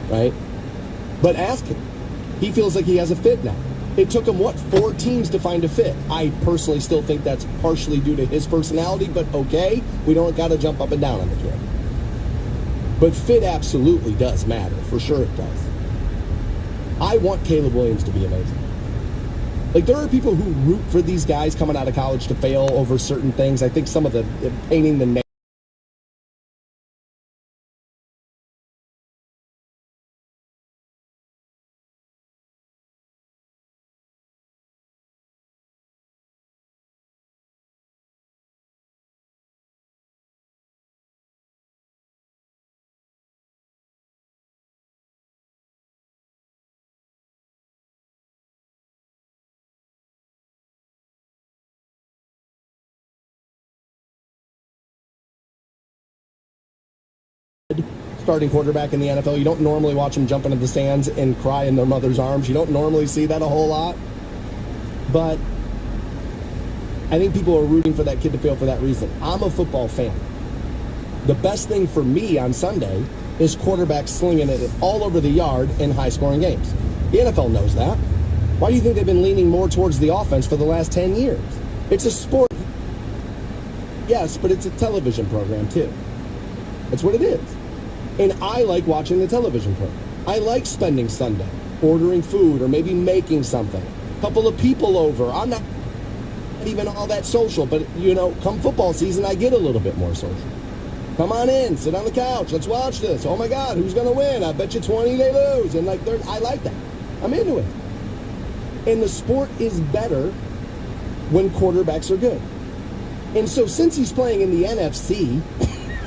right? But ask him. He feels like he has a fit now. It took him, 4 teams to find a fit. I personally still think that's partially due to his personality, but okay, we don't got to jump up and down on the kid. But fit absolutely does matter. For sure it does. I want Caleb Williams to be amazing. Like, there are people who root for these guys coming out of college to fail over certain things. I think some of the painting the name. Starting quarterback in the NFL. You don't normally watch them jump into the stands and cry in their mother's arms. You don't normally see that a whole lot. But I think people are rooting for that kid to fail for that reason. I'm a football fan. The best thing for me on Sunday is quarterbacks slinging it all over the yard in high-scoring games. The NFL knows that. Why do you think they've been leaning more towards the offense for the last 10 years? It's a sport. Yes, but it's a television program too. That's what it is. And I like watching the television program. I like spending Sunday ordering food or maybe making something. A couple of people over. I'm not even all that social, but, you know, come football season, I get a little bit more social. Come on in, sit on the couch, let's watch this. Oh, my God, who's going to win? I bet you 20 they lose. And, like, I like that. I'm into it. And the sport is better when quarterbacks are good. And so since he's playing in the NFC...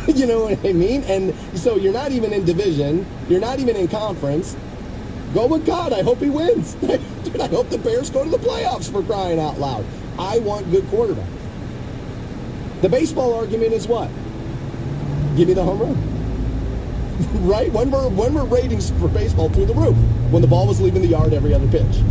You know what I mean? And so you're not even in division. You're not even in conference. Go with God. I hope he wins. Dude, I hope the Bears go to the playoffs, for crying out loud. I want good quarterbacks. The baseball argument is what? Give me the home run. Right? When were ratings for baseball through the roof? When the ball was leaving the yard every other pitch.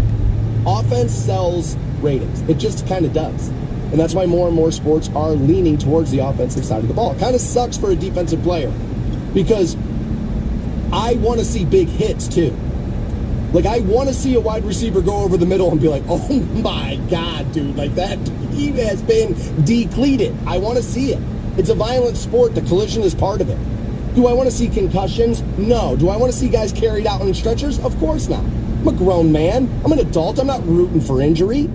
Offense sells ratings. It just kind of does. And that's why more and more sports are leaning towards the offensive side of the ball. It kind of sucks for a defensive player because I want to see big hits too. Like, I want to see a wide receiver go over the middle and be like, oh my God, dude, like that, he has been depleted. I want to see it. It's a violent sport. The collision is part of it. Do I want to see concussions? No. Do I want to see guys carried out in stretchers? Of course not. I'm a grown man. I'm an adult. I'm not rooting for injury.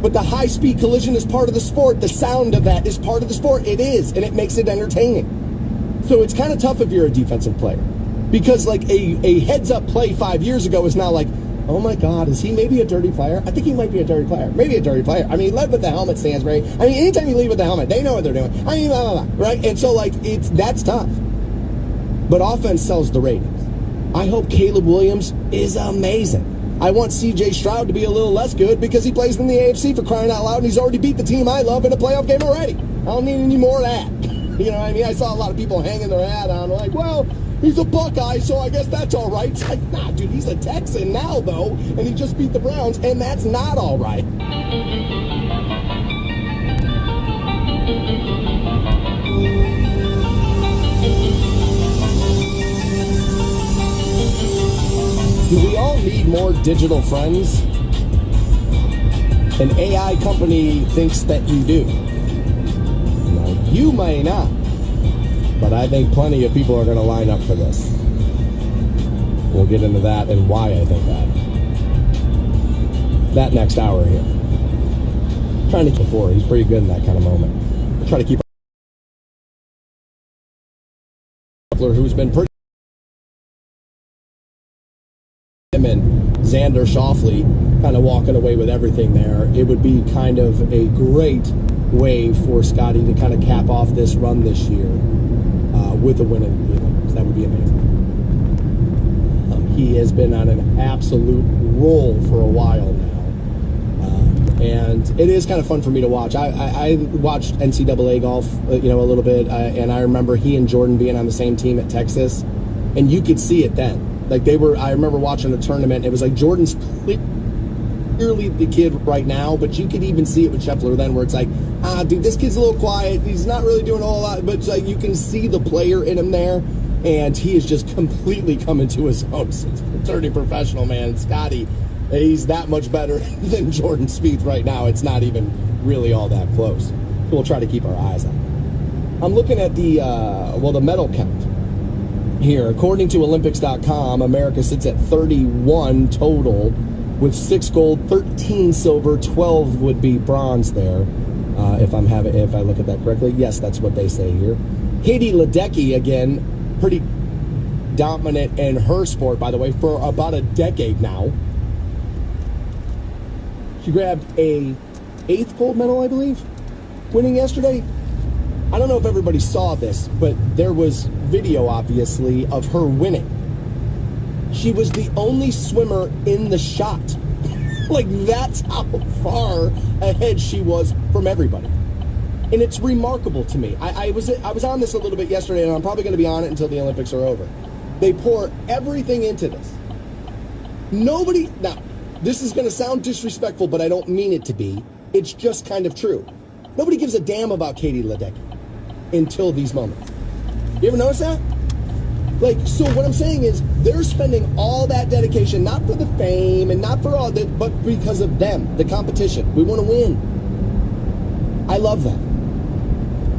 But the high-speed collision is part of the sport. The sound of that is part of the sport. It is, and it makes it entertaining. So it's kind of tough if you're a defensive player. Because, like, a heads-up play 5 years ago is now like, oh, my God, is he maybe a dirty player? I think he might be a dirty player. Maybe a dirty player. I mean, he led with the helmet, Stansbury. I mean, anytime you leave with the helmet, they know what they're doing. I mean, blah, blah, blah, right? And so, like, that's tough. But offense sells the ratings. I hope Caleb Williams is amazing. I want C.J. Stroud to be a little less good because he plays in the AFC, for crying out loud, and he's already beat the team I love in a playoff game already. I don't need any more of that. You know what I mean? I saw a lot of people hanging their hat on, like, well, he's a Buckeye, so I guess that's all right. It's like, nah, dude, he's a Texan now, though, and he just beat the Browns, and that's not all right. Do we all need more digital friends? An AI company thinks that you do. Now, you may not, but I think plenty of people are going to line up for this. We'll get into that and why I think that. That next hour here. I'm trying to keep before. He's pretty good in that kind of moment. Try to keep who's been pretty. And Xander Schauffele kind of walking away with everything there. It would be kind of a great way for Scotty to kind of cap off this run this year with a win in the Olympics. That would be amazing. He has been on an absolute roll for a while now. And it is kind of fun for me to watch. I watched NCAA golf, a little bit, and I remember he and Jordan being on the same team at Texas, and you could see it then. Like I remember watching the tournament. It was like Jordan's clearly the kid right now, but you could even see it with Scheffler then, where it's like, dude, this kid's a little quiet. He's not really doing a whole lot, but it's like you can see the player in him there. And he is just completely coming to his own. Turning professional, man. Scotty, he's that much better than Jordan Spieth right now. It's not even really all that close. We'll try to keep our eyes on it. I'm looking at the medal count here. According to Olympics.com, America sits at 31 total with 6 gold, 13 silver, 12 would be bronze there. If I look at that correctly. Yes, that's what they say here. Katie Ledecky, again, pretty dominant in her sport, by the way, for about a decade now. She grabbed a 8th gold medal, I believe, winning yesterday. I don't know if everybody saw this, but there was video, obviously, of her winning. She was the only swimmer in the shot. Like, that's how far ahead she was from everybody. And it's remarkable to me. I was on this a little bit yesterday, and I'm probably going to be on it until the Olympics are over. They pour everything into this. Nobody... Now, this is going to sound disrespectful, but I don't mean it to be. It's just kind of true. Nobody gives a damn about Katie Ledecky until these moments. You ever notice that? Like, so what I'm saying is they're spending all that dedication, not for the fame and not for all that, but because of them, the competition. We want to win. I love that.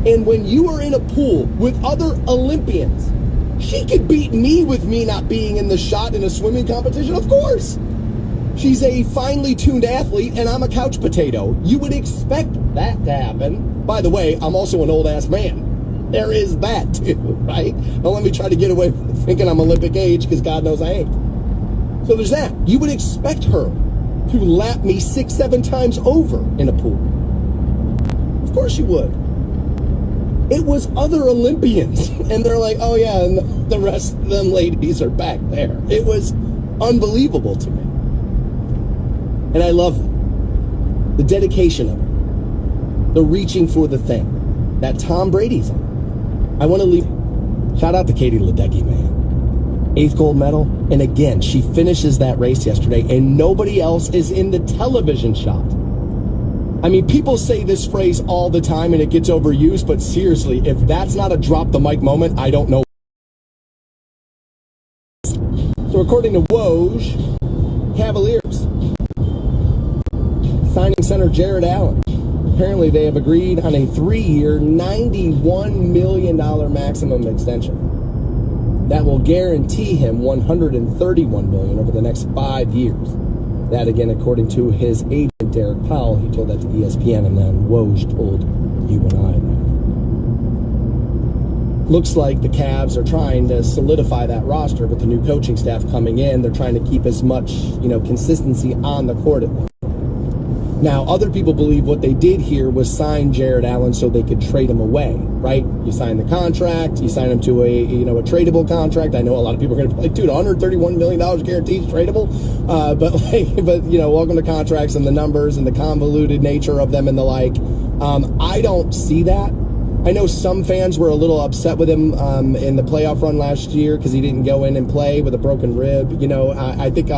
And when you are in a pool with other Olympians, she could beat me with me not being in the shot in a swimming competition, of course. She's a finely tuned athlete, and I'm a couch potato. You would expect that to happen. By the way, I'm also an old-ass man. There is that, too, right? Don't let me try to get away from thinking I'm Olympic age, because God knows I ain't. So there's that. You would expect her to lap me 6-7 times over in a pool. Of course you would. It was other Olympians, and they're like, oh, yeah, and the rest of them ladies are back there. It was unbelievable to me. And I love it. The dedication of it. The reaching for the thing that Tom Brady's on. I want to leave. Shout out to Katie Ledecky, man. 8th gold medal. And again, she finishes that race yesterday, and nobody else is in the television shot. I mean, people say this phrase all the time, and it gets overused, but seriously, if that's not a drop the mic moment, I don't know. So according to Woj, Cavaliers signing center Jared Allen. Apparently they have agreed on a 3-year, $91 million maximum extension that will guarantee him $131 million over the next 5 years. That, again, according to his agent, Derek Powell. He told that to ESPN, and then Woj told you and I. Looks like the Cavs are trying to solidify that roster with the new coaching staff coming in. They're trying to keep as much, consistency on the court at least. Now, other people believe what they did here was sign Jared Allen so they could trade him away, right? You sign the contract, you sign him to a tradable contract. I know a lot of people are going to be like, dude, $131 million guaranteed tradable. But welcome to contracts and the numbers and the convoluted nature of them and the like. I don't see that. I know some fans were a little upset with him in the playoff run last year because he didn't go in and play with a broken rib. I think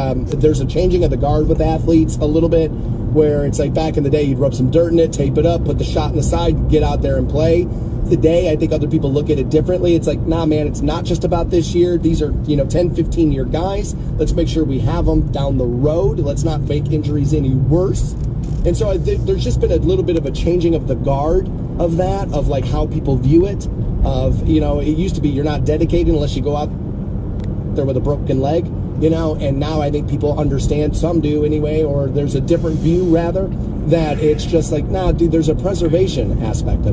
there's a changing of the guard with athletes a little bit, where it's like back in the day, you'd rub some dirt in it, tape it up, put the shot in the side, get out there and play. Today, I think other people look at it differently. It's like, nah, man, it's not just about this year. These are, 10, 15-year guys. Let's make sure we have them down the road. Let's not make injuries any worse. And so there's just been a little bit of a changing of the guard of that, of like how people view it. Of, it used to be you're not dedicated unless you go out there with a broken leg. And now I think people understand, some do anyway, or there's a different view rather, that it's just like, nah, dude, there's a preservation aspect of it.